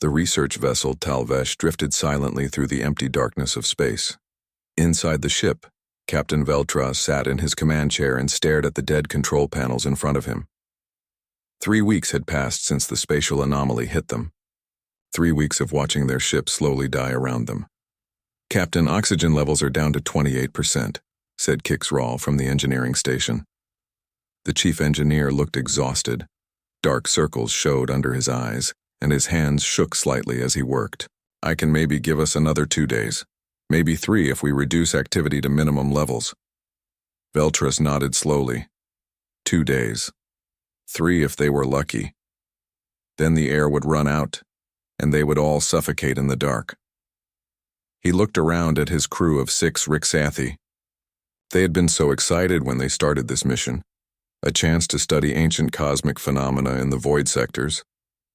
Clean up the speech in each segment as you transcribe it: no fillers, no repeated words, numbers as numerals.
The research vessel Talvesh drifted silently through the empty darkness of space. Inside the ship, Captain Veltras sat in his command chair and stared at the dead control panels in front of him. 3 weeks had passed since the spatial anomaly hit them. 3 weeks of watching their ship slowly die around them. "Captain, oxygen levels are down to 28%, said Kix Rawl from the engineering station. The chief engineer looked exhausted. Dark circles showed under his eyes, and his hands shook slightly as he worked. "I can maybe give us another 2 days. Maybe 3 if we reduce activity to minimum levels." Veltras nodded slowly. 2 days. 3 if they were lucky. Then the air would run out, and they would all suffocate in the dark. He looked around at his crew of 6 Rixathi. They had been so excited when they started this mission. A chance to study ancient cosmic phenomena in the void sectors.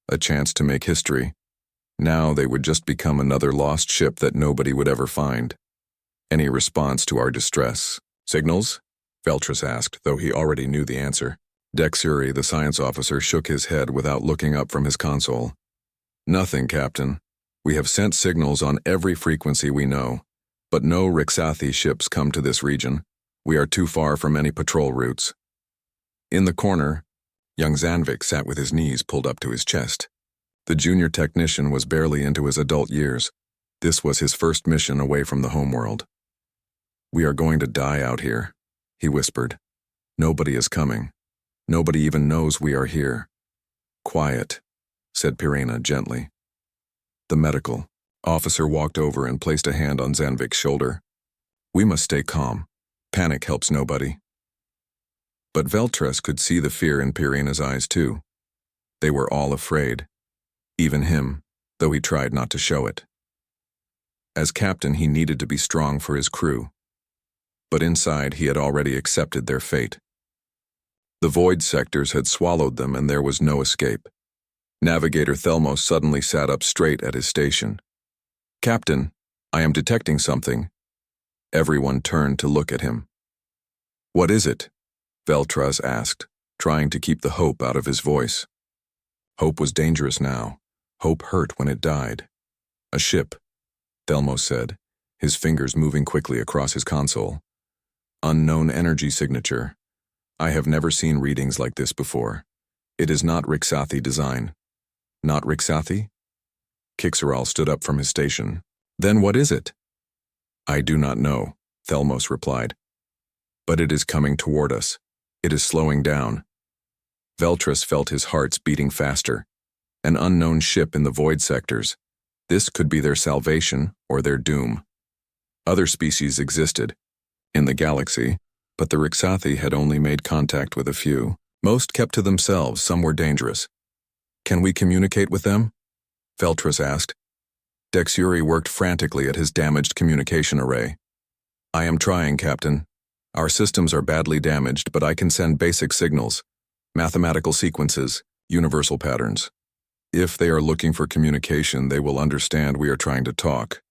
A chance to make history. Now they would just become another lost ship that nobody would ever find. "Any response to our distress? Signals?" Veltras asked, though he already knew the answer. Dexuri, the science officer, shook his head without looking up from his console. "Nothing, Captain. We have sent signals on every frequency we know, but no Rixathi ships come to this region. We are too far from any patrol routes." In the corner, young Zanvik sat with his knees pulled up to his chest. The junior technician was barely into his adult years. This was his first mission away from the homeworld. "We are going to die out here," he whispered. "Nobody is coming. Nobody even knows we are here." "Quiet," said Pirena gently. The medical officer walked over and placed a hand on Zanvik's shoulder. "We must stay calm. Panic helps nobody." But Veltras could see the fear in Pirena's eyes too. They were all afraid. Even him, though he tried not to show it. As captain, he needed to be strong for his crew. But inside, he had already accepted their fate. The void sectors had swallowed them and there was no escape. Navigator Thelmos suddenly sat up straight at his station. "Captain, I am detecting something." Everyone turned to look at him. "What is it?" Veltras asked, trying to keep the hope out of his voice. Hope was dangerous now. Hope hurt when it died. "A ship," Thelmos said, his fingers moving quickly across his console. "Unknown energy signature. I have never seen readings like this before. It is not Rixathi design." "Not Rixathi?" Kixaral stood up from his station. "Then what is it?" "I do not know," Thelmos replied. "But it is coming toward us. It is slowing down." Veltras felt his hearts beating faster. An unknown ship in the void sectors. This could be their salvation or their doom. Other species existed in the galaxy, but the Rixathi had only made contact with a few. Most kept to themselves, some were dangerous. "Can we communicate with them?" Veltras asked. Dexuri worked frantically at his damaged communication array. "I am trying, Captain. Our systems are badly damaged, but I can send basic signals, mathematical sequences, universal patterns. If they are looking for communication, they will understand we are trying to talk."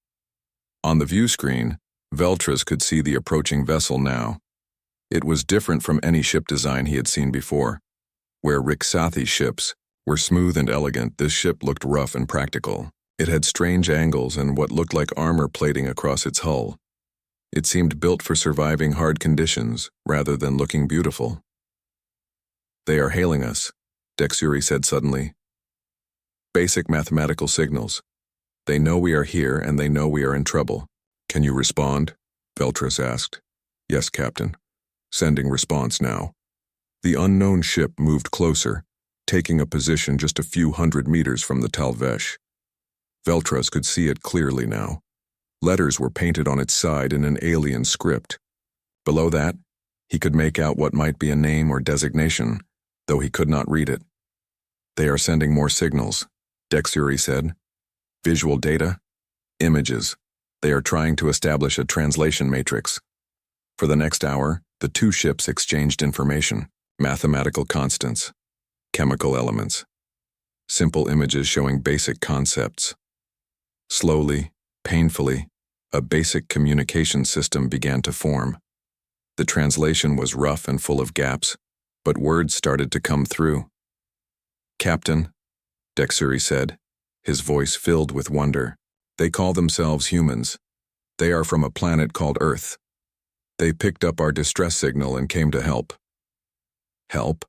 On the view screen, Veltras could see the approaching vessel now. It was different from any ship design he had seen before. Where Rixathi ships were smooth and elegant, this ship looked rough and practical. It had strange angles and what looked like armor plating across its hull. It seemed built for surviving hard conditions rather than looking beautiful. "They are hailing us," Dexuri said suddenly. "Basic mathematical signals. They know we are here and they know we are in trouble." "Can you respond?" Veltras asked. "Yes, Captain. Sending response now." The unknown ship moved closer, taking a position just a few hundred meters from the Talvesh. Veltras could see it clearly now. Letters were painted on its side in an alien script. Below that, he could make out what might be a name or designation, though he could not read it. "They are sending more signals," Dexuri said. "Visual data, images. They are trying to establish a translation matrix." For the next hour, the two ships exchanged information, mathematical constants, chemical elements, simple images showing basic concepts. Slowly, painfully, a basic communication system began to form. The translation was rough and full of gaps, but words started to come through. "Captain," Dexuri said, his voice filled with wonder. They call themselves humans. They are from a planet called Earth. They picked up our distress signal and came to help. Help?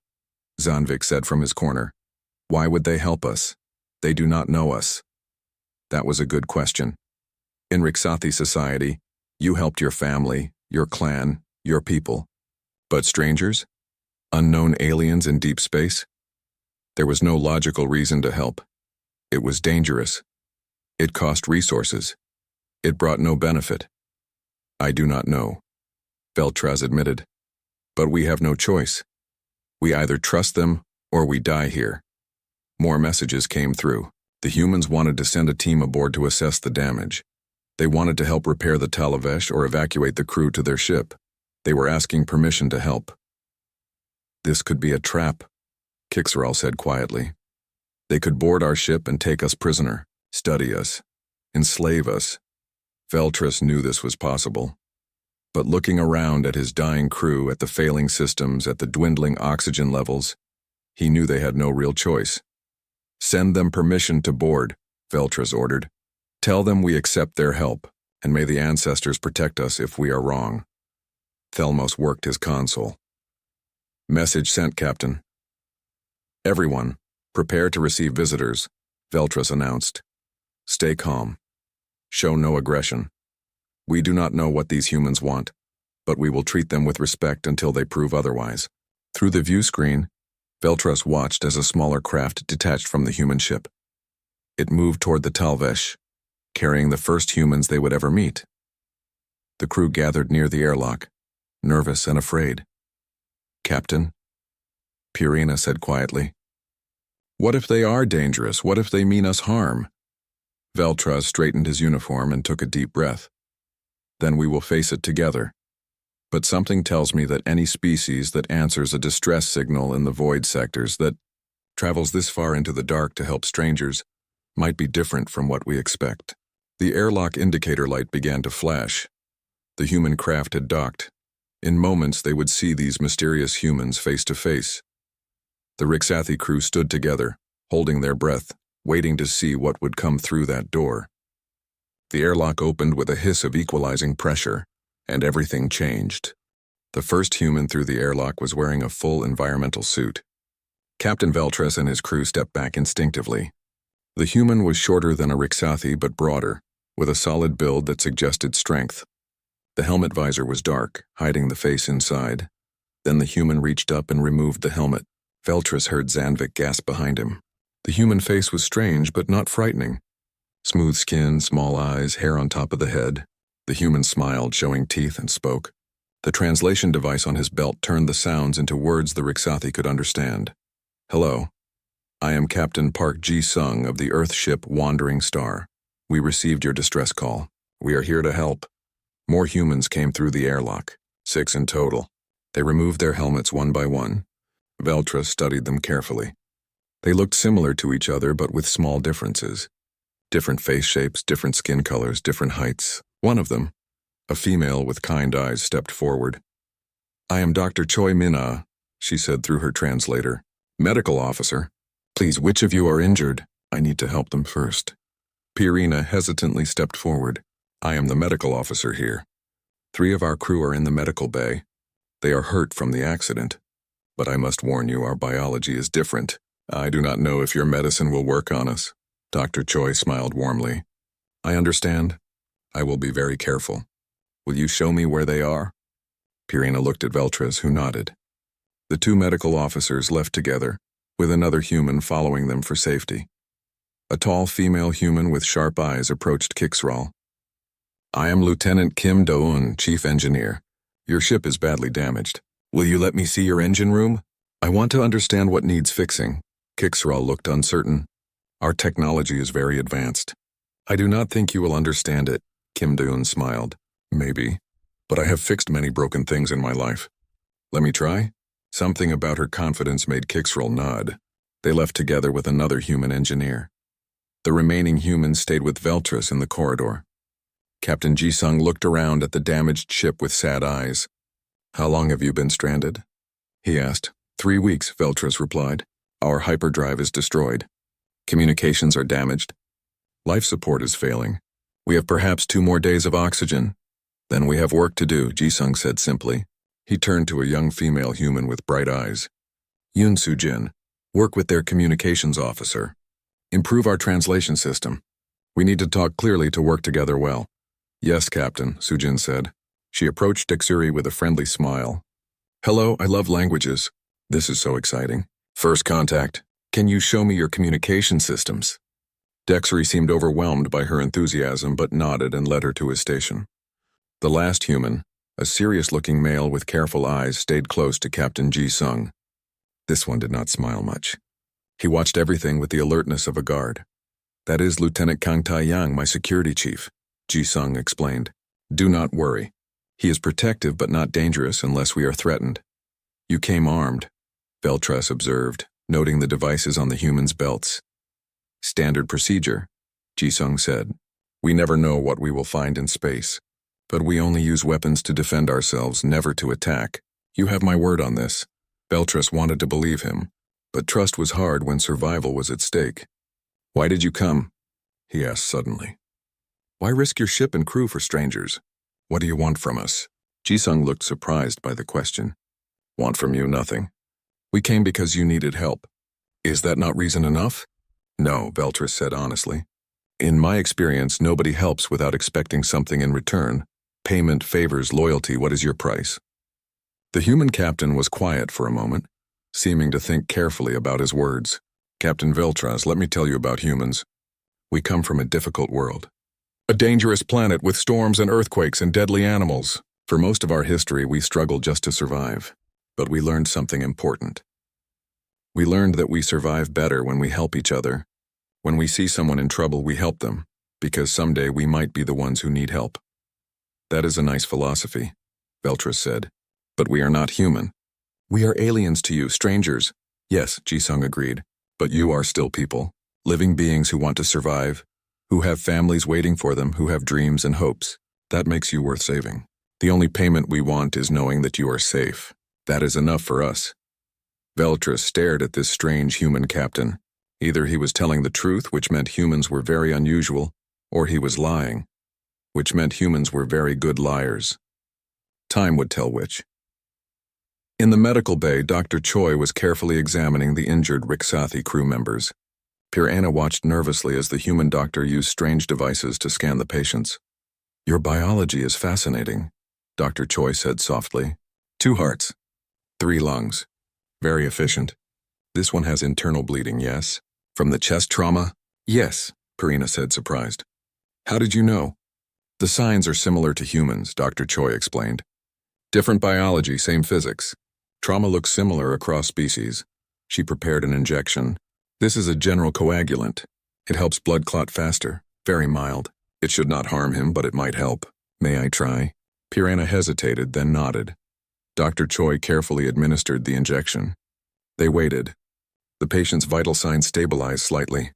Zanvik said from his corner. Why would they help us? They do not know us. That was a good question. In Riksathi society, you helped your family, your clan, your people. But strangers? Unknown aliens in deep space? There was no logical reason to help. It was dangerous. It cost resources. It brought no benefit. I do not know, Veltraz admitted. But we have no choice. We either trust them or we die here. More messages came through. The humans wanted to send a team aboard to assess the damage. They wanted to help repair the Talavesh or evacuate the crew to their ship. They were asking permission to help. This could be a trap, Kixral said quietly. They could board our ship and take us prisoner, study us, enslave us. Veltras knew this was possible. But looking around at his dying crew, at the failing systems, at the dwindling oxygen levels, he knew they had no real choice. Send them permission to board, Veltras ordered. Tell them we accept their help, and may the ancestors protect us if we are wrong. Thelmos worked his console. Message sent, Captain. Everyone, prepare to receive visitors, Veltras announced. Stay calm. Show no aggression. We do not know what these humans want, but we will treat them with respect until they prove otherwise. Through the view screen, Veltras watched as a smaller craft detached from the human ship. It moved toward the Talvesh, carrying the first humans they would ever meet. The crew gathered near the airlock, nervous and afraid. Captain, Purina said quietly. What if they are dangerous? What if they mean us harm? Veltraz straightened his uniform and took a deep breath. Then we will face it together. But something tells me that any species that answers a distress signal in the void sectors, that travels this far into the dark to help strangers, might be different from what we expect. The airlock indicator light began to flash. The human craft had docked. In moments they would see these mysterious humans face to face. The Riksathi crew stood together, holding their breath, waiting to see what would come through that door. The airlock opened with a hiss of equalizing pressure, and everything changed. The first human through the airlock was wearing a full environmental suit. Captain Veltras and his crew stepped back instinctively. The human was shorter than a Riksathi but broader, with a solid build that suggested strength. The helmet visor was dark, hiding the face inside. Then the human reached up and removed the helmet. Veltras heard Zanvik gasp behind him. The human face was strange but not frightening. Smooth skin, small eyes, hair on top of the head. The human smiled, showing teeth, and spoke. The translation device on his belt turned the sounds into words the Riksathi could understand. Hello. I am Captain Park Ji-sung of the Earth ship Wandering Star. We received your distress call. We are here to help. More humans came through the airlock, 6 in total. They removed their helmets one by one. Veltras studied them carefully. They looked similar to each other but with small differences. Different face shapes, different skin colors, different heights. One of them, a female with kind eyes, stepped forward. I am Dr. Choi Min-ah, she said through her translator. Medical officer. Please, which of you are injured? I need to help them first. Purina hesitantly stepped forward. I am the medical officer here. 3 of our crew are in the medical bay. They are hurt from the accident. But I must warn you, our biology is different. I do not know if your medicine will work on us. Dr. Choi smiled warmly. I understand. I will be very careful. Will you show me where they are? Purina looked at Veltras, who nodded. The 2 medical officers left together, with another human following them for safety. A tall female human with sharp eyes approached Kixral. I am Lieutenant Kim Do-eun, Chief Engineer. Your ship is badly damaged. Will you let me see your engine room? I want to understand what needs fixing. Kixral looked uncertain. Our technology is very advanced. I do not think you will understand it, Kim Do-eun smiled. Maybe. But I have fixed many broken things in my life. Let me try? Something about her confidence made Kixral nod. They left together with another human engineer. The remaining humans stayed with Veltras in the corridor. Captain Ji-sung looked around at the damaged ship with sad eyes. How long have you been stranded? He asked. 3 weeks, Veltras replied. Our hyperdrive is destroyed. Communications are damaged. Life support is failing. We have perhaps 2 more days of oxygen. Then we have work to do, Ji-sung said simply. He turned to a young female human with bright eyes. Yoon Soo-jin, work with their communications officer. Improve our translation system. We need to talk clearly to work together well. Yes, Captain, Soo-jin said. She approached Dexuri with a friendly smile. Hello, I love languages. This is so exciting. First contact. Can you show me your communication systems? Dexuri seemed overwhelmed by her enthusiasm but nodded and led her to his station. The last human, a serious-looking male with careful eyes, stayed close to Captain Ji-sung. This one did not smile much. He watched everything with the alertness of a guard. That is Lieutenant Kang Tai-yang, my security chief, Ji-sung explained. Do not worry. He is protective but not dangerous unless we are threatened. You came armed, Veltras observed, noting the devices on the humans' belts. Standard procedure, Ji-sung said. We never know what we will find in space. But we only use weapons to defend ourselves, never to attack. You have my word on this. Veltras wanted to believe him, but trust was hard when survival was at stake. Why did you come? He asked suddenly. Why risk your ship and crew for strangers? What do you want from us? Ji-sung looked surprised by the question. Want from you nothing. We came because you needed help. Is that not reason enough? No, Veltras said honestly. In my experience, nobody helps without expecting something in return. Payment, favors, loyalty, what is your price? The human captain was quiet for a moment, seeming to think carefully about his words. Captain Veltras, let me tell you about humans. We come from a difficult world. A dangerous planet with storms and earthquakes and deadly animals. For most of our history, we struggled just to survive. But we learned something important. We learned that we survive better when we help each other. When we see someone in trouble, we help them, because someday we might be the ones who need help. That is a nice philosophy, Veltras said. But we are not human. We are aliens to you, strangers. Yes, Ji-sung agreed. But you are still people, living beings who want to survive, who have families waiting for them, who have dreams and hopes. That makes you worth saving. The only payment we want is knowing that you are safe. That is enough for us. Veltras stared at this strange human captain. Either he was telling the truth, which meant humans were very unusual, or he was lying, which meant humans were very good liars. Time would tell which. In the medical bay, Dr. Choi was carefully examining the injured Riksathi crew members. Pirana watched nervously as the human doctor used strange devices to scan the patients. Your biology is fascinating, Dr. Choi said softly. 2 hearts, 3 lungs. Very efficient. This one has internal bleeding, yes? From the chest trauma? Yes, Pirina said, surprised. How did you know? The signs are similar to humans, Dr. Choi explained. Different biology, same physics. Trauma looks similar across species. She prepared an injection. This is a general coagulant. It helps blood clot faster, very mild. It should not harm him, but it might help. May I try? Pirana hesitated, then nodded. Dr. Choi carefully administered the injection. They waited. The patient's vital signs stabilized slightly.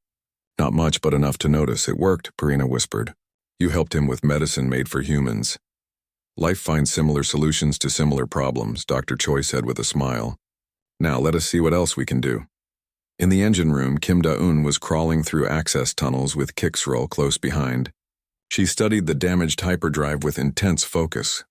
Not much, but enough to notice. It worked, Pirina whispered. You helped him with medicine made for humans. Life finds similar solutions to similar problems, Dr. Choi said with a smile. Now let us see what else we can do. In the engine room, Kim Da-eun was crawling through access tunnels with Kixrol close behind. She studied the damaged hyperdrive with intense focus.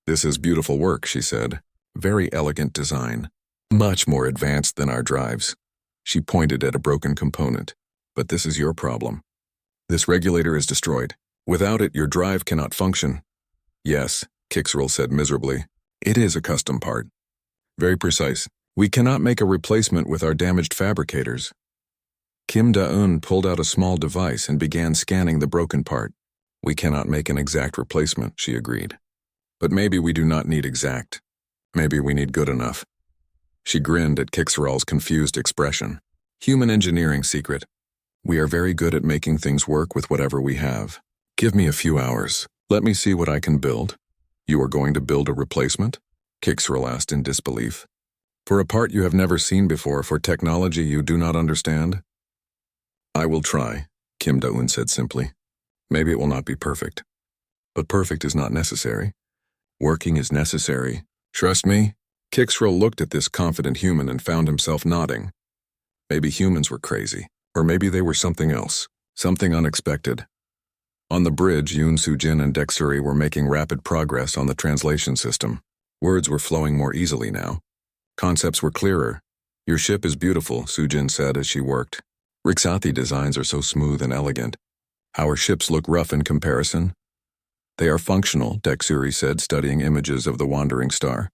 This is beautiful work, she said. Very elegant design. Much more advanced than our drives. She pointed at a broken component. But this is your problem. This regulator is destroyed. Without it, your drive cannot function. Yes, Kixrol said miserably. It is a custom part. Very precise. We cannot make a replacement with our damaged fabricators. Kim Da-eun pulled out a small device and began scanning the broken part. We cannot make an exact replacement, she agreed. But maybe we do not need exact. Maybe we need good enough. She grinned at Kixrol's confused expression. Human engineering secret. We are very good at making things work with whatever we have. Give me a few hours. Let me see what I can build. You are going to build a replacement? Kixrol asked in disbelief. For a part you have never seen before, for technology you do not understand? I will try, Kim Da-eun said simply. Maybe it will not be perfect. But perfect is not necessary. Working is necessary. Trust me? Kixrol looked at this confident human and found himself nodding. Maybe humans were crazy, or maybe they were something else. Something unexpected. On the bridge, Yoon Soo-jin and Dexuri were making rapid progress on the translation system. Words were flowing more easily now. Concepts were clearer. "Your ship is beautiful," Soo-jin said as she worked. "Rixathi designs are so smooth and elegant. Our ships look rough in comparison." "They are functional," Dexuri said, studying images of the wandering star.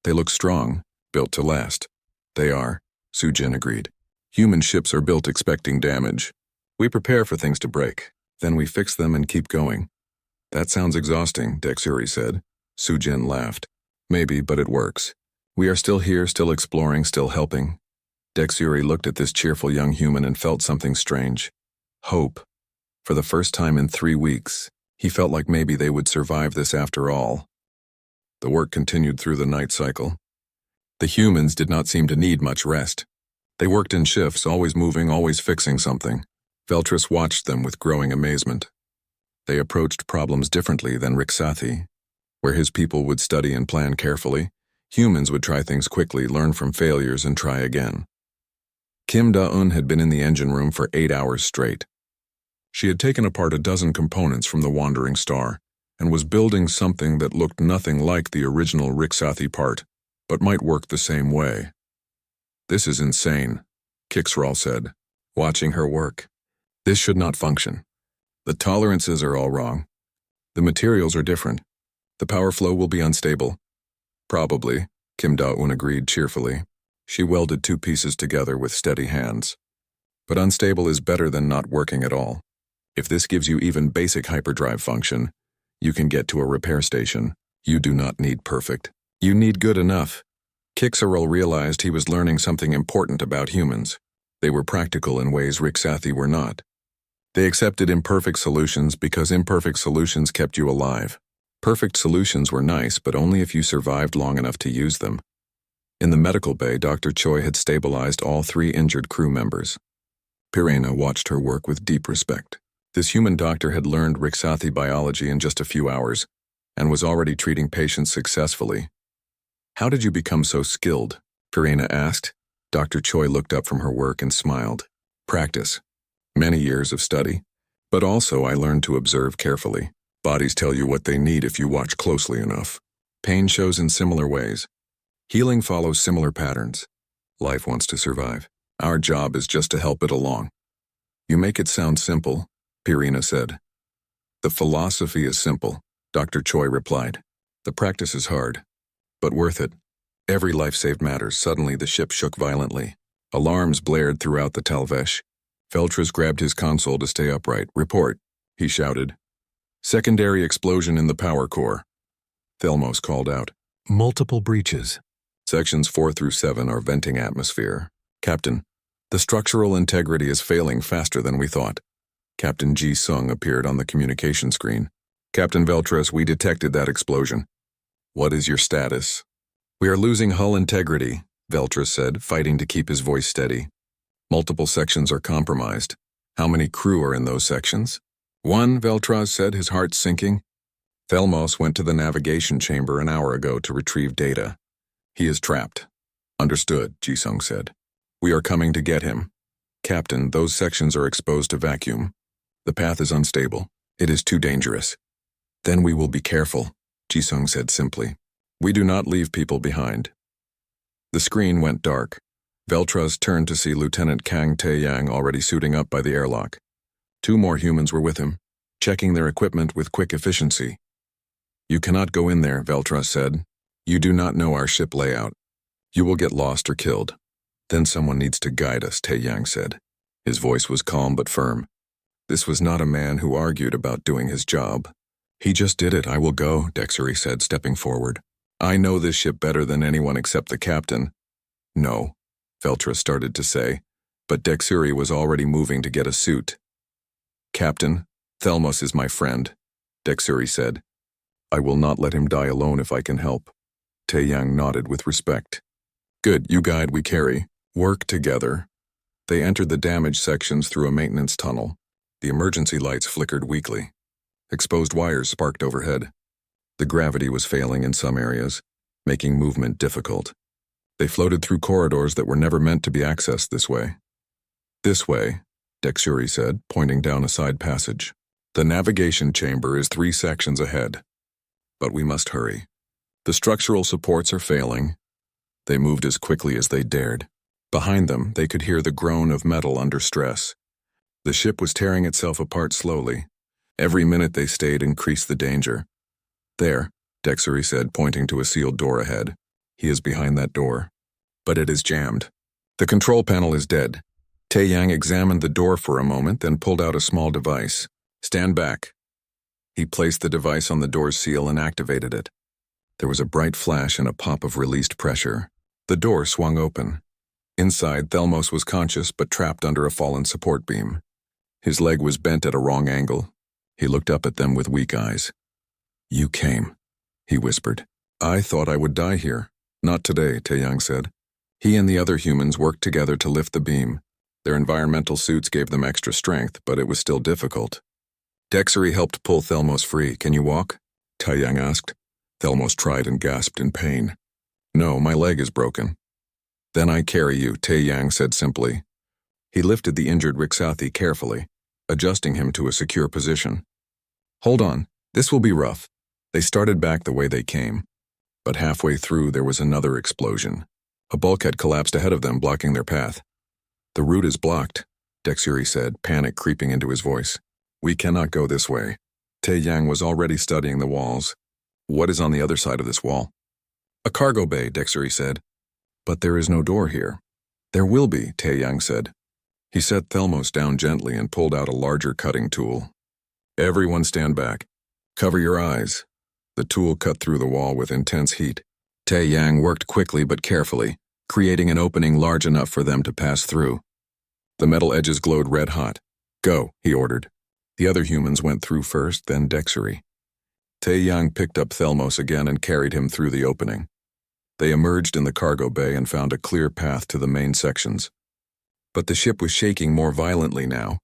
"They look strong, built to last." "They are," Soo-jin agreed. "Human ships are built expecting damage. We prepare for things to break. Then we fix them and keep going." "That sounds exhausting," Dexuri said. Soo-jin laughed. "Maybe, but it works. We are still here, still exploring, still helping." Dexuri looked at this cheerful young human and felt something strange. Hope. For the first time in 3 weeks, he felt like maybe they would survive this after all. The work continued through the night cycle. The humans did not seem to need much rest. They worked in shifts, always moving, always fixing something. Veltris watched them with growing amazement. They approached problems differently than Rixathi. Where his people would study and plan carefully, humans would try things quickly, learn from failures, and try again. Kim Da-eun had been in the engine room for 8 hours straight. She had taken apart a dozen components from the wandering star and was building something that looked nothing like the original Rixathi part, but might work the same way. "This is insane," Kixral said, watching her work. "This should not function. The tolerances are all wrong. The materials are different. The power flow will be unstable." "Probably," Kim Da-eun agreed cheerfully. She welded 2 pieces together with steady hands. "But unstable is better than not working at all. If this gives you even basic hyperdrive function, you can get to a repair station. You do not need perfect. You need good enough." Kixral realized he was learning something important about humans. They were practical in ways Rixathi were not. They accepted imperfect solutions because imperfect solutions kept you alive. Perfect solutions were nice, but only if you survived long enough to use them. In the medical bay, Dr. Choi had stabilized all 3 injured crew members. Pirena watched her work with deep respect. This human doctor had learned Rixathi biology in just a few hours, and was already treating patients successfully. "How did you become so skilled?" Pirena asked. Dr. Choi looked up from her work and smiled. "Practice. Many years of study. But also I learned to observe carefully. Bodies tell you what they need if you watch closely enough. Pain shows in similar ways. Healing follows similar patterns. Life wants to survive. Our job is just to help it along." "You make it sound simple," Pirena said. "The philosophy is simple," Dr. Choi replied. "The practice is hard, but worth it. Every life saved matters." Suddenly the ship shook violently. Alarms blared throughout the Talvesh. Veltris grabbed his console to stay upright. "Report," he shouted. "Secondary explosion in the power core." Thelmos called out. "Multiple breaches. Sections 4 through 7 are venting atmosphere. Captain, the structural integrity is failing faster than we thought." Captain Ji Sung appeared on the communication screen. "Captain Veltris, we detected that explosion. What is your status?" "We are losing hull integrity," Veltris said, fighting to keep his voice steady. "Multiple sections are compromised. How many crew are in those sections?" "1," Veltris said, his heart sinking. "Thelmos went to the navigation chamber an hour ago to retrieve data. He is trapped." "Understood," Ji-sung said. "We are coming to get him." "Captain, those sections are exposed to vacuum. The path is unstable. It is too dangerous." "Then we will be careful," Ji-sung said simply. "We do not leave people behind." The screen went dark. Veltris turned to see Lieutenant Kang Tae-yang already suiting up by the airlock. 2 more humans were with him, checking their equipment with quick efficiency. "You cannot go in there," Veltris said. "You do not know our ship layout. You will get lost or killed." "Then someone needs to guide us," Tae-yang said. His voice was calm but firm. This was not a man who argued about doing his job. "He just did it. I will go," Dexuri said, stepping forward. "I know this ship better than anyone except the captain." "No," Veltris started to say, but Dexuri was already moving to get a suit. "Captain, Thelmos is my friend," Dexuri said. "I will not let him die alone if I can help." Tae-yang nodded with respect. "Good, you guide, we carry. Work together." They entered the damaged sections through a maintenance tunnel. The emergency lights flickered weakly. Exposed wires sparked overhead. The gravity was failing in some areas, making movement difficult. They floated through corridors that were never meant to be accessed this way. "This way," Dexuri said, pointing down a side passage. The navigation chamber is 3 sections ahead. But we must hurry. The structural supports are failing. They moved as quickly as they dared. Behind them, they could hear the groan of metal under stress. The ship was tearing itself apart slowly. Every minute they stayed increased the danger. There, Dexuri said, pointing to a sealed door ahead. He is behind that door. But it is jammed. The control panel is dead. Tae-Yang examined the door for a moment, then pulled out a small device. Stand back. He placed the device on the door's seal and activated it. There was a bright flash and a pop of released pressure. The door swung open. Inside, Thelmos was conscious but trapped under a fallen support beam. His leg was bent at a wrong angle. He looked up at them with weak eyes. "You came," he whispered. "I thought I would die here." "Not today," Tae-Yang said. He and the other humans worked together to lift the beam. Their environmental suits gave them extra strength, but it was still difficult. Dexuri helped pull Thelmos free. "Can you walk?" Tae-Yang asked. Thelmos tried and gasped in pain. "No, my leg is broken." "Then I carry you," Tae-Yang said simply. He lifted the injured Rixathi carefully, adjusting him to a secure position. "Hold on, this will be rough." They started back the way they came. But halfway through there was another explosion. A bulkhead collapsed ahead of them, blocking their path. "The route is blocked," Dexuri said, panic creeping into his voice. "We cannot go this way." Tae-Yang was already studying the walls. "What is on the other side of this wall?" "A cargo bay," Dexuri said. "But there is no door here." "There will be," Tae-Yang said. He set Thelmos down gently and pulled out a larger cutting tool. "Everyone stand back. Cover your eyes." The tool cut through the wall with intense heat. Tae-Yang worked quickly but carefully, creating an opening large enough for them to pass through. The metal edges glowed red-hot. "Go," he ordered. The other humans went through first, then Dexuri. Tae-Yang picked up Thelmos again and carried him through the opening. They emerged in the cargo bay and found a clear path to the main sections. But the ship was shaking more violently now.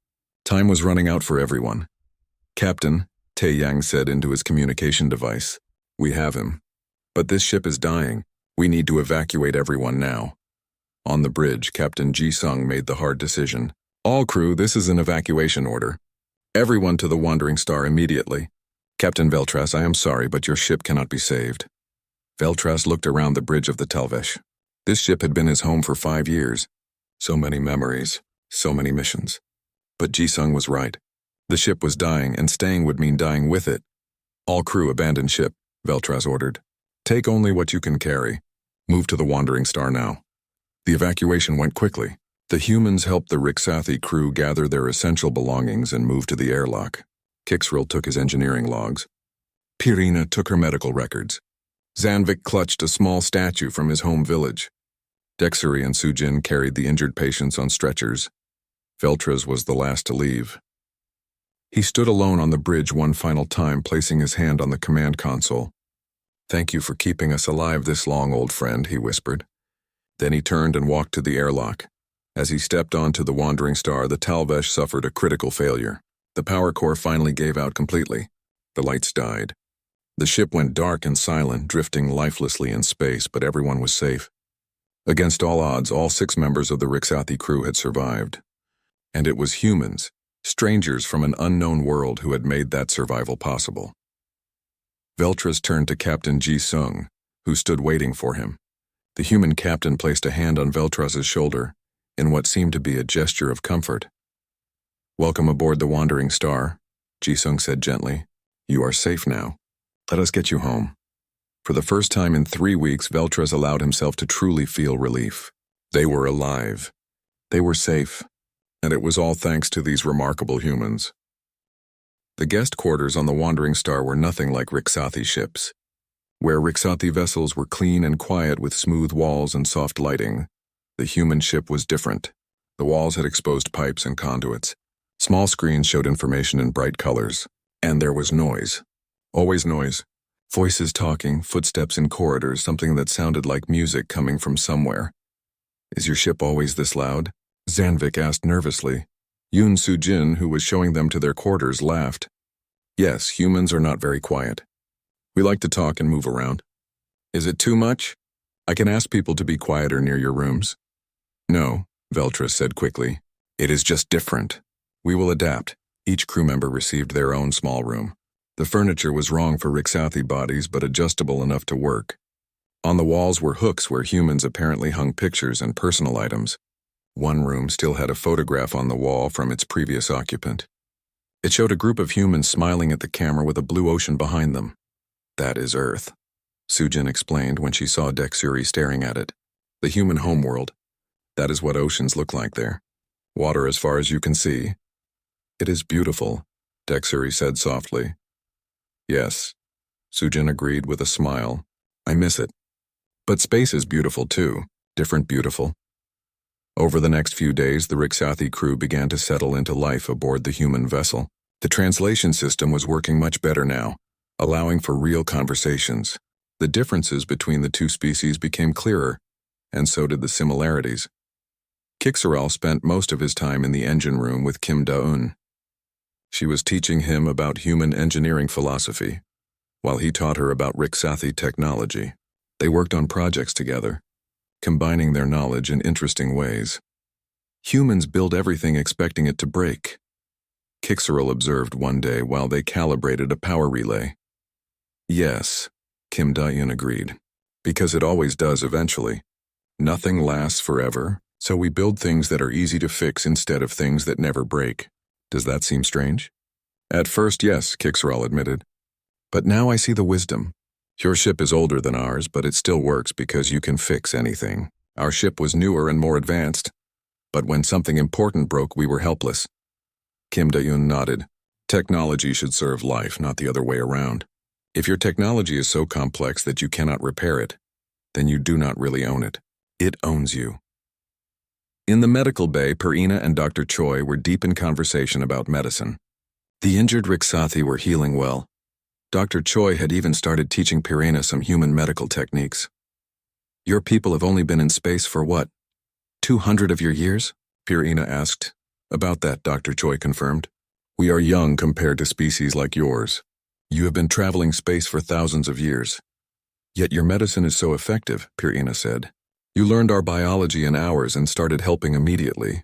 Time was running out for everyone. "Captain," Tae-Yang said into his communication device, "we have him. But this ship is dying. We need to evacuate everyone now." On the bridge, Captain Ji-Sung made the hard decision. "All crew, this is an evacuation order. Everyone to the Wandering Star immediately. Captain Veltras, I am sorry, but your ship cannot be saved." Veltras looked around the bridge of the Talvesh. This ship had been his home for 5 years. So many memories, so many missions. But Ji-Sung was right. The ship was dying, and staying would mean dying with it. "All crew abandon ship," Veltras ordered. "Take only what you can carry. Move to the Wandering Star now." The evacuation went quickly. The humans helped the Rixathi crew gather their essential belongings and move to the airlock. Kixril took his engineering logs. Pirina took her medical records. Zanvik clutched a small statue from his home village. Dexuri and Sujin carried the injured patients on stretchers. Veltras was the last to leave. He stood alone on the bridge one final time, placing his hand on the command console. "Thank you for keeping us alive this long, old friend," he whispered. Then he turned and walked to the airlock. As he stepped onto the Wandering Star, the Talvesh suffered a critical failure. The power core finally gave out completely. The lights died. The ship went dark and silent, drifting lifelessly in space, but everyone was safe. Against all odds, all 6 members of the Rixathi crew had survived. And it was humans, strangers from an unknown world, who had made that survival possible. Veltras turned to Captain Ji-Sung, who stood waiting for him. The human captain placed a hand on Veltras's shoulder, in what seemed to be a gesture of comfort. "Welcome aboard the Wandering Star," Ji-Sung said gently. "You are safe now. Let us get you home." For the first time in 3 weeks, Veltras allowed himself to truly feel relief. They were alive. They were safe. And it was all thanks to these remarkable humans. The guest quarters on the Wandering Star were nothing like Rixathi ships. Where Rixathi vessels were clean and quiet with smooth walls and soft lighting, the human ship was different. The walls had exposed pipes and conduits. Small screens showed information in bright colors. And there was noise. Always noise. Voices talking, footsteps in corridors, something that sounded like music coming from somewhere. "Is your ship always this loud?" Zanvik asked nervously. Yoon Soo-jin, who was showing them to their quarters, laughed. "Yes, humans are not very quiet. We like to talk and move around." "Is it too much? I can ask people to be quieter near your rooms." "No," Veltras said quickly. "It is just different." We will adapt. Each crew member received their own small room. The furniture was wrong for Rixathi bodies, but adjustable enough to work. On the walls were hooks where humans apparently hung pictures and personal items. One room still had a photograph on the wall from its previous occupant. It showed a group of humans smiling at the camera with a blue ocean behind them. That is Earth, Sujin explained when she saw Dexuri staring at it. The human homeworld. That is what oceans look like there. Water as far as you can see. It is beautiful, Dexuri said softly. Yes, Sujin agreed with a smile. I miss it. But space is beautiful too, different beautiful. Over the next few days, the Rixathi crew began to settle into life aboard the human vessel. The translation system was working much better now, allowing for real conversations. The differences between the two species became clearer, and so did the similarities. Kixaral spent most of his time in the engine room with Kim Da-un. She was teaching him about human engineering philosophy, while he taught her about Rixathi technology. They worked on projects together, combining their knowledge in interesting ways. Humans build everything expecting it to break, Kixaral observed one day while they calibrated a power relay. Yes, Kim Da-un agreed, because it always does eventually. Nothing lasts forever, so we build things that are easy to fix instead of things that never break. Does that seem strange? At first, yes, Kixaral admitted. But now I see the wisdom. Your ship is older than ours, but it still works because you can fix anything. Our ship was newer and more advanced, but when something important broke, we were helpless. Kim Da-un nodded. Technology should serve life, not the other way around. If your technology is so complex that you cannot repair it, then you do not really own it. It owns you. In the medical bay, Perina and Dr. Choi were deep in conversation about medicine. The injured Rixathi were healing well. Dr. Choi had even started teaching Perina some human medical techniques. Your people have only been in space for what? 200 of your years? Perina asked. About that, Dr. Choi confirmed. We are young compared to species like yours. You have been traveling space for thousands of years. Yet your medicine is so effective, Perina said. You learned our biology in hours and started helping immediately.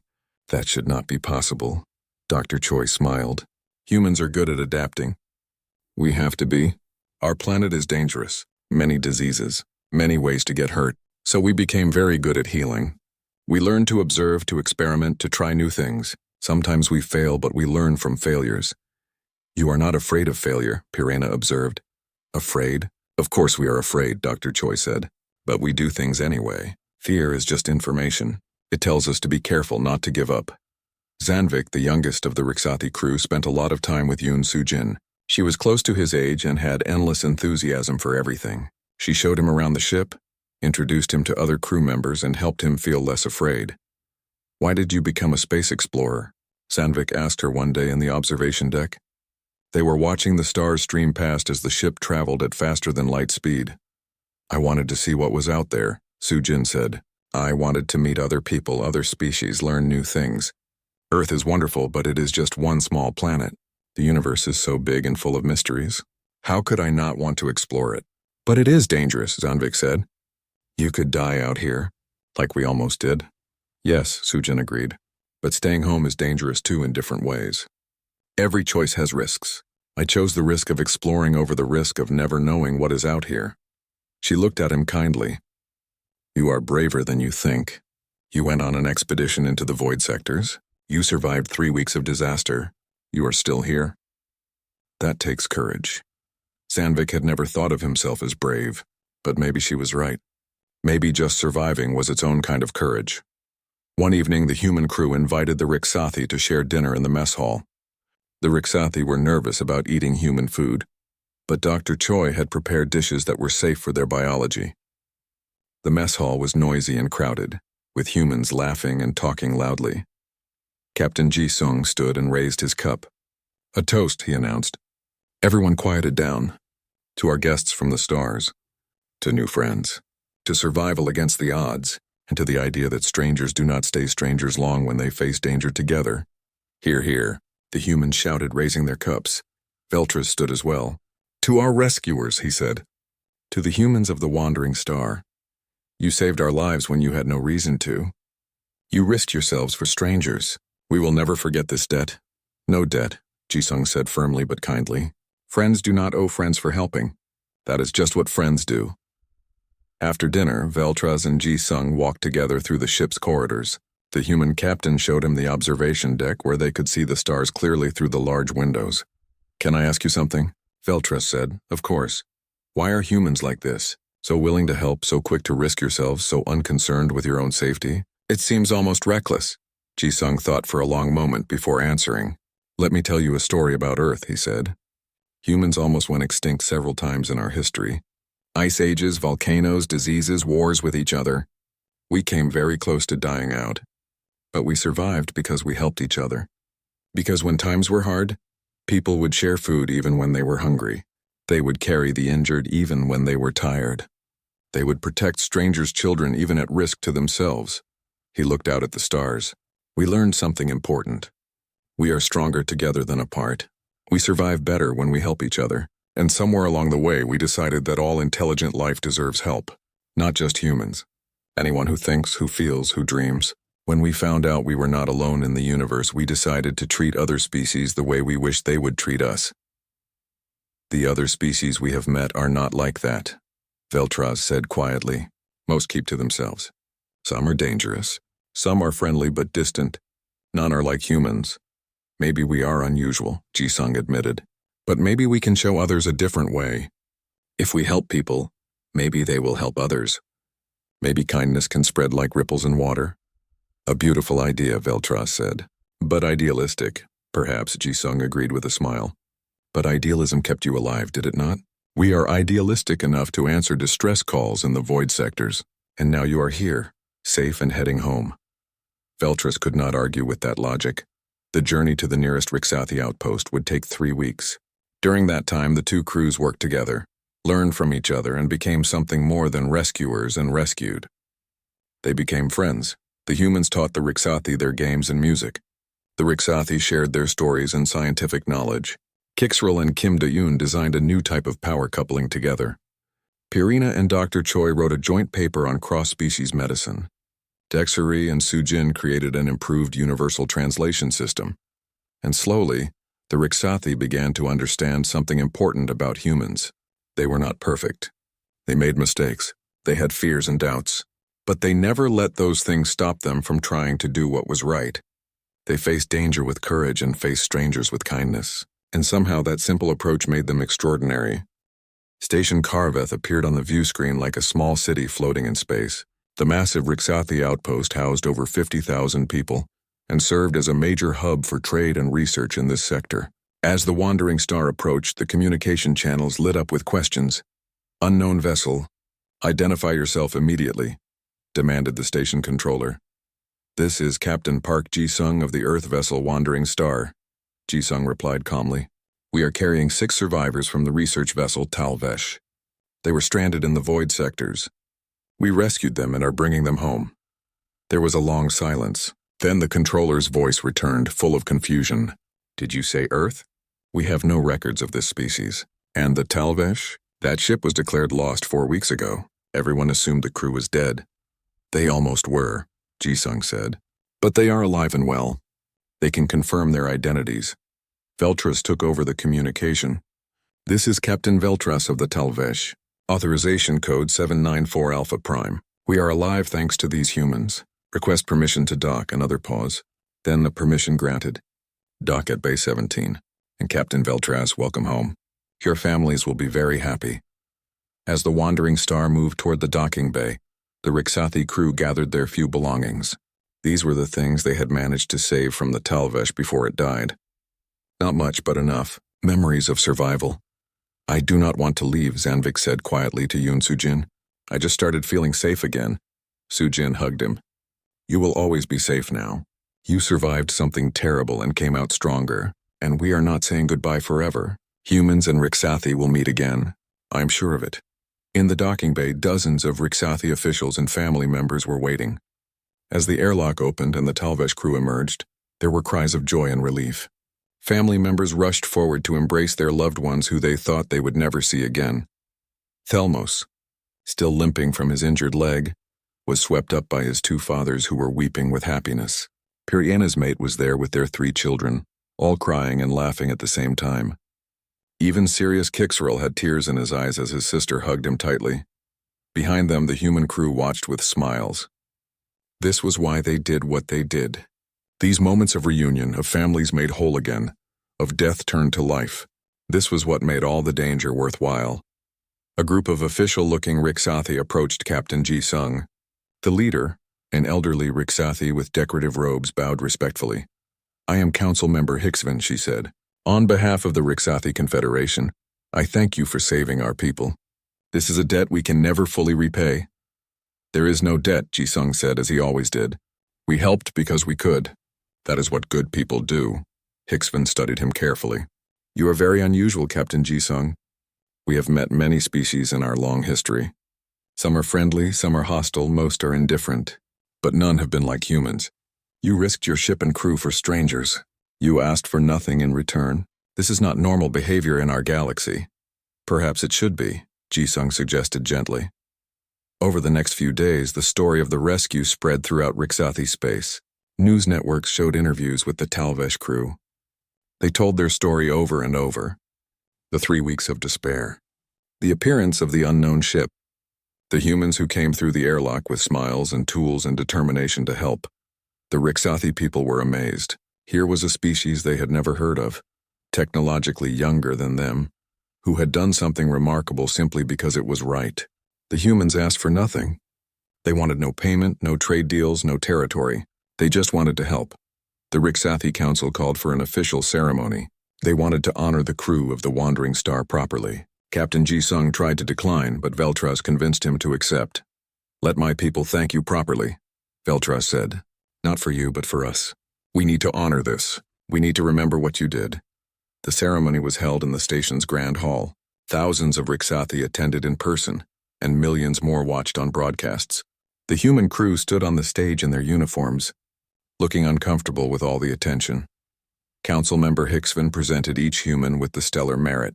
That should not be possible. Dr. Choi smiled. Humans are good at adapting. We have to be. Our planet is dangerous. Many diseases. Many ways to get hurt. So we became very good at healing. We learned to observe, to experiment, to try new things. Sometimes we fail, but we learn from failures. You are not afraid of failure, Perina observed. Afraid? Of course we are afraid, Dr. Choi said. But we do things anyway. Fear is just information. It tells us to be careful, not to give up. Zanvik, the youngest of the Rixathi crew, spent a lot of time with Yoon Soo-jin. She was close to his age and had endless enthusiasm for everything. She showed him around the ship, introduced him to other crew members, and helped him feel less afraid. Why did you become a space explorer? Zanvik asked her one day in the observation deck. They were watching the stars stream past as the ship traveled at faster than light speed. I wanted to see what was out there, Soo-jin said. I wanted to meet other people, other species, learn new things. Earth is wonderful, but it is just one small planet. The universe is so big and full of mysteries. How could I not want to explore it? But it is dangerous, Zanvik said. You could die out here, like we almost did. Yes, Soo-jin agreed. But staying home is dangerous too in different ways. Every choice has risks. I chose the risk of exploring over the risk of never knowing what is out here. She looked at him kindly. You are braver than you think. You went on an expedition into the void sectors. You survived 3 weeks of disaster. You are still here. That takes courage. Zanvik had never thought of himself as brave, but maybe she was right. Maybe just surviving was its own kind of courage. One evening, the human crew invited the Rixathi to share dinner in the mess hall. The Rixathi were nervous about eating human food, but Dr. Choi had prepared dishes that were safe for their biology. The mess hall was noisy and crowded, with humans laughing and talking loudly. Captain Ji-sung stood and raised his cup. A toast, he announced. Everyone quieted down. To our guests from the stars. To new friends. To survival against the odds, and to the idea that strangers do not stay strangers long when they face danger together. Hear, hear, the humans shouted, raising their cups. Veltras stood as well. To our rescuers, he said. To the humans of the wandering star. You saved our lives when you had no reason to. You risked yourselves for strangers. We will never forget this debt. No debt, Jisung said firmly but kindly. Friends do not owe friends for helping. That is just what friends do. After dinner, Veltras and Jisung walked together through the ship's corridors. The human captain showed him the observation deck where they could see the stars clearly through the large windows. Can I ask you something? Veltras said. Of course. Why are humans like this? So willing to help, so quick to risk yourselves, so unconcerned with your own safety? It seems almost reckless. Jisung thought for a long moment before answering. Let me tell you a story about Earth, he said. Humans almost went extinct several times in our history. Ice ages, volcanoes, diseases, wars with each other. We came very close to dying out. But we survived because we helped each other. Because when times were hard, people would share food even when they were hungry. They would carry the injured even when they were tired. They would protect strangers' children even at risk to themselves. He looked out at the stars. We learned something important. We are stronger together than apart. We survive better when we help each other. And somewhere along the way, we decided that all intelligent life deserves help. Not just humans. Anyone who thinks, who feels, who dreams. When we found out we were not alone in the universe, we decided to treat other species the way we wish they would treat us. The other species we have met are not like that, Veltras said quietly. Most keep to themselves. Some are dangerous. Some are friendly but distant. None are like humans. Maybe we are unusual, Jisung admitted. But maybe we can show others a different way. If we help people, maybe they will help others. Maybe kindness can spread like ripples in water. A beautiful idea, Veltras said. But idealistic, perhaps, Jisung agreed with a smile. But idealism kept you alive, did it not? We are idealistic enough to answer distress calls in the void sectors. And now you are here, safe and heading home. Veltras could not argue with that logic. The journey to the nearest Rixathi outpost would take 3 weeks. During that time, the two crews worked together, learned from each other, and became something more than rescuers and rescued. They became friends. The humans taught the Rixathi their games and music. The Rixathi shared their stories and scientific knowledge. Kixrel and Kim De-yoon designed a new type of power coupling together. Purina and Dr. Choi wrote a joint paper on cross-species medicine. Dexery and Sujin created an improved universal translation system. And slowly, the Rixathi began to understand something important about humans. They were not perfect. They made mistakes. They had fears and doubts. But they never let those things stop them from trying to do what was right. They faced danger with courage and faced strangers with kindness. And somehow that simple approach made them extraordinary. Station Karveth appeared on the view screen like a small city floating in space. The massive Rixathi outpost housed over 50,000 people and served as a major hub for trade and research in this sector. As the wandering star approached, the communication channels lit up with questions. Unknown vessel. Identify yourself immediately, demanded the station controller. This is Captain Park Ji-sung of the Earth vessel Wandering Star, Ji-sung replied calmly. We are carrying 6 survivors from the research vessel Talvesh. They were stranded in the void sectors. We rescued them and are bringing them home. There was a long silence. Then the controller's voice returned, full of confusion. Did you say Earth? We have no records of this species. And the Talvesh? That ship was declared lost 4 weeks ago. Everyone assumed the crew was dead. They almost were, Ji-sung said. But they are alive and well. They can confirm their identities. Veltras took over the communication. This is Captain Veltras of the Talvesh. Authorization code 794 Alpha Prime. We are alive thanks to these humans. Request permission to dock, another pause. Then the permission granted. Dock at Bay 17. And Captain Veltras, welcome home. Your families will be very happy. As the Wandering Star moved toward the docking bay, the Rixathi crew gathered their few belongings. These were the things they had managed to save from the Talvesh before it died. Not much, but enough. Memories of survival. I do not want to leave, Zanvik said quietly to Yoon Sujin. I just started feeling safe again. Sujin hugged him. You will always be safe now. You survived something terrible and came out stronger, and we are not saying goodbye forever. Humans and Rixathi will meet again. I'm sure of it. In the docking bay, dozens of Rixathi officials and family members were waiting. As the airlock opened and the Talvesh crew emerged, there were cries of joy and relief. Family members rushed forward to embrace their loved ones who they thought they would never see again. Thelmos, still limping from his injured leg, was swept up by his 2 fathers who were weeping with happiness. Piriana's mate was there with their 3 children. all crying and laughing at the same time. Even serious Kixrel had tears in his eyes as his sister hugged him tightly. Behind them, the human crew watched with smiles. This was why they did what they did. These moments of reunion, of families made whole again, of death turned to life. This was what made all the danger worthwhile. A group of official-looking Riksathi approached Captain Ji-sung. The leader, an elderly Riksathi with decorative robes, bowed respectfully. "I am Council Member Hicksvan," she said. "On behalf of the Riksathi Confederation, I thank you for saving our people. This is a debt we can never fully repay." "There is no debt," Ji-sung said, as he always did. "We helped because we could. That is what good people do." Hicksvan studied him carefully. "You are very unusual, Captain Ji-sung. We have met many species in our long history. Some are friendly, some are hostile, most are indifferent. But none have been like humans. You risked your ship and crew for strangers. You asked for nothing in return. This is not normal behavior in our galaxy." "Perhaps it should be," Ji-sung suggested gently. Over the next few days, the story of the rescue spread throughout Riksathi space. News networks showed interviews with the Talvesh crew. They told their story over and over. The 3 weeks of despair. The appearance of the unknown ship. The humans who came through the airlock with smiles and tools and determination to help. The Riksathi people were amazed. Here was a species they had never heard of, technologically younger than them, who had done something remarkable simply because it was right. The humans asked for nothing. They wanted no payment, no trade deals, no territory. They just wanted to help. The Riksathi Council called for an official ceremony. They wanted to honor the crew of the Wandering Star properly. Captain Ji-sung tried to decline, but Veltras convinced him to accept. "Let my people thank you properly," Veltras said. "Not for you, but for us. We need to honor this. We need to remember what you did." The ceremony was held in the station's Grand Hall. Thousands of Riksathi attended in person, and millions more watched on broadcasts. The human crew stood on the stage in their uniforms, looking uncomfortable with all the attention. Council Member Hicksvan presented each human with the Stellar Merit,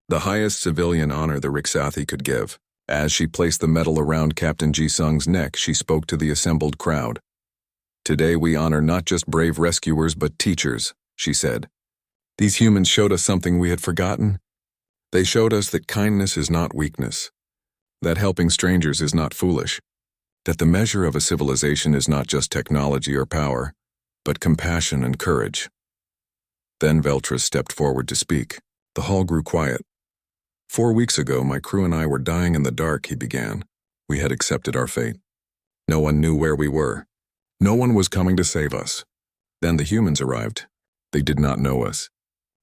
the highest civilian honor the Riksathi could give. As she placed the medal around Captain Ji-sung's neck, she spoke to the assembled crowd. "Today we honor not just brave rescuers but teachers," she said. "These humans showed us something we had forgotten. They showed us that kindness is not weakness, that helping strangers is not foolish, that the measure of a civilization is not just technology or power, but compassion and courage." Then Veltras stepped forward to speak. The hall grew quiet. "4 weeks ago, my crew and I were dying in the dark," he began. "We had accepted our fate. No one knew where we were. No one was coming to save us. Then the humans arrived. They did not know us.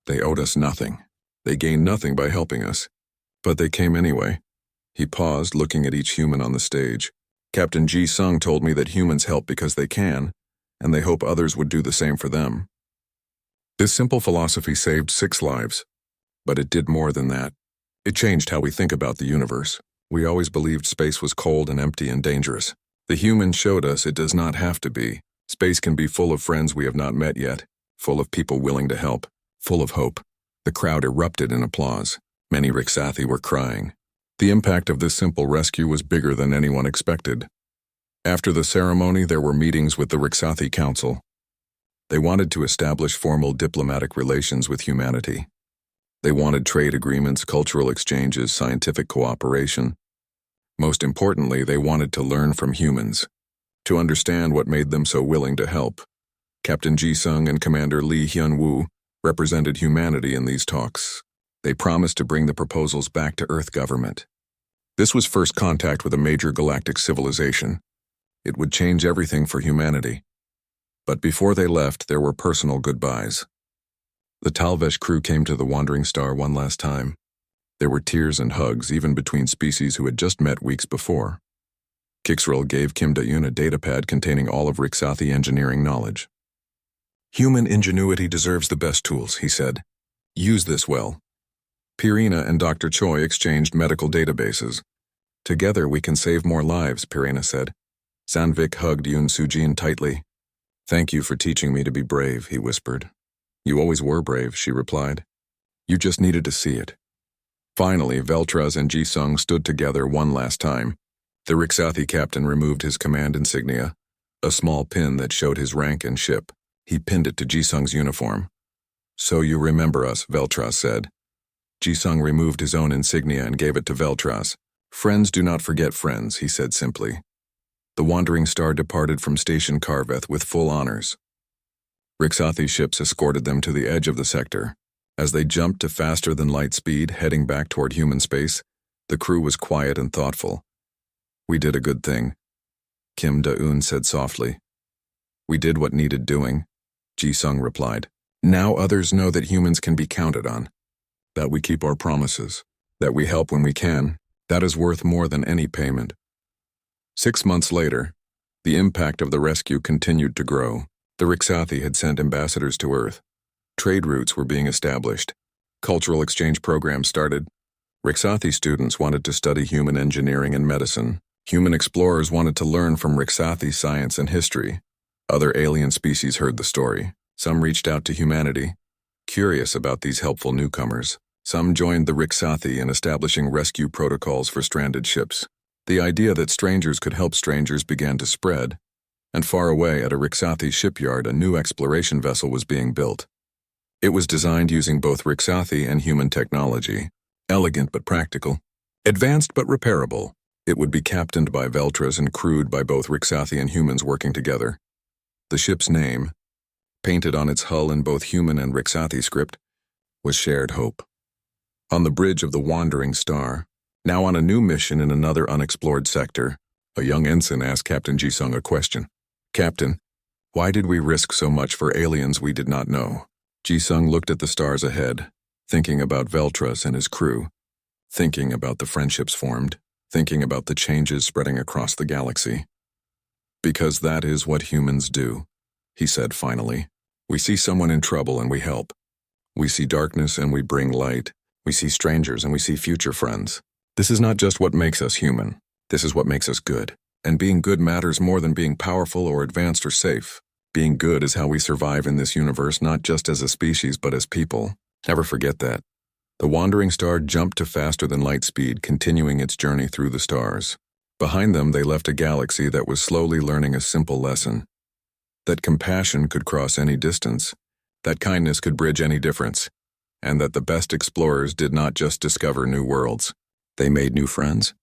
They owed us nothing. They gained nothing by helping us. But they came anyway." He paused, looking at each human on the stage. "Captain Ji-sung told me that humans help because they can, and they hope others would do the same for them." This simple philosophy saved 6 lives. But it did more than that. It changed how we think about the universe. We always believed space was cold and empty and dangerous. The humans showed us it does not have to be. Space can be full of friends we have not met yet, full of people willing to help, full of hope. The crowd erupted in applause. Many Riksathi were crying. The impact of this simple rescue was bigger than anyone expected. After the ceremony, there were meetings with the Riksathi Council. They wanted to establish formal diplomatic relations with humanity. They wanted trade agreements, cultural exchanges, scientific cooperation. Most importantly, they wanted to learn from humans, to understand what made them so willing to help. Captain Ji-sung and Commander Lee Hyun-woo represented humanity in these talks. They promised to bring the proposals back to Earth government. This was first contact with a major galactic civilization. It would change everything for humanity. But before they left, there were personal goodbyes. The Talvesh crew came to the Wandering Star one last time. There were tears and hugs, even between species who had just met weeks before. Kixrel gave Kim Da-yoon a datapad containing all of Riksathi engineering knowledge. "Human ingenuity deserves the best tools," he said. "Use this well." Pirina and Dr. Choi exchanged medical databases. "Together we can save more lives," Pirina said. Sanvik hugged Yoon Soo-jin tightly. "Thank you for teaching me to be brave," he whispered. "You always were brave," she replied. "You just needed to see it." Finally, Veltras and Ji-sung stood together one last time. The Riksathi captain removed his command insignia, a small pin that showed his rank and ship. He pinned it to Ji-sung's uniform. So you remember us, Veltras said. Jisung removed his own insignia and gave it to Veltras. Friends do not forget friends, he said simply. The wandering star departed from Station Karveth with full honors. Rixathi ships escorted them to the edge of the sector. As they jumped to faster-than-light speed, heading back toward human space, the crew was quiet and thoughtful. We did a good thing, Kim Da-eun said softly. We did what needed doing, Ji-sung replied. Now others know that humans can be counted on, that we keep our promises, that we help when we can. That is worth more than any payment. 6 months later, the impact of the rescue continued to grow. The Rixathi had sent ambassadors to Earth. Trade routes were being established. Cultural exchange programs started. Rixathi students wanted to study human engineering and medicine. Human explorers wanted to learn from Rixathi science and history. Other alien species heard the story. Some reached out to humanity, curious about these helpful newcomers. Some joined the Rixathi in establishing rescue protocols for stranded ships. The idea that strangers could help strangers began to spread, and far away at a Rixathi shipyard a new exploration vessel was being built. It was designed using both Rixathi and human technology, elegant but practical, advanced but repairable. It would be captained by Veltras and crewed by both Rixathi and humans working together. The ship's name, painted on its hull in both human and Rixathi script, was Shared Hope. On the bridge of the Wandering Star, now on a new mission in another unexplored sector, a young ensign asked Captain Ji-sung a question. Captain, why did we risk so much for aliens we did not know? Ji-sung looked at the stars ahead, thinking about Veltras and his crew, thinking about the friendships formed, thinking about the changes spreading across the galaxy. Because that is what humans do, he said finally. We see someone in trouble and we help. We see darkness and we bring light. We see strangers and we see future friends. This is not just what makes us human. This is what makes us good. And being good matters more than being powerful or advanced or safe. Being good is how we survive in this universe, not just as a species but as people. Never forget that. The wandering star jumped to faster-than-light speed, continuing its journey through the stars. Behind them they left a galaxy that was slowly learning a simple lesson. That compassion could cross any distance, that kindness could bridge any difference, and that the best explorers did not just discover new worlds. They made new friends.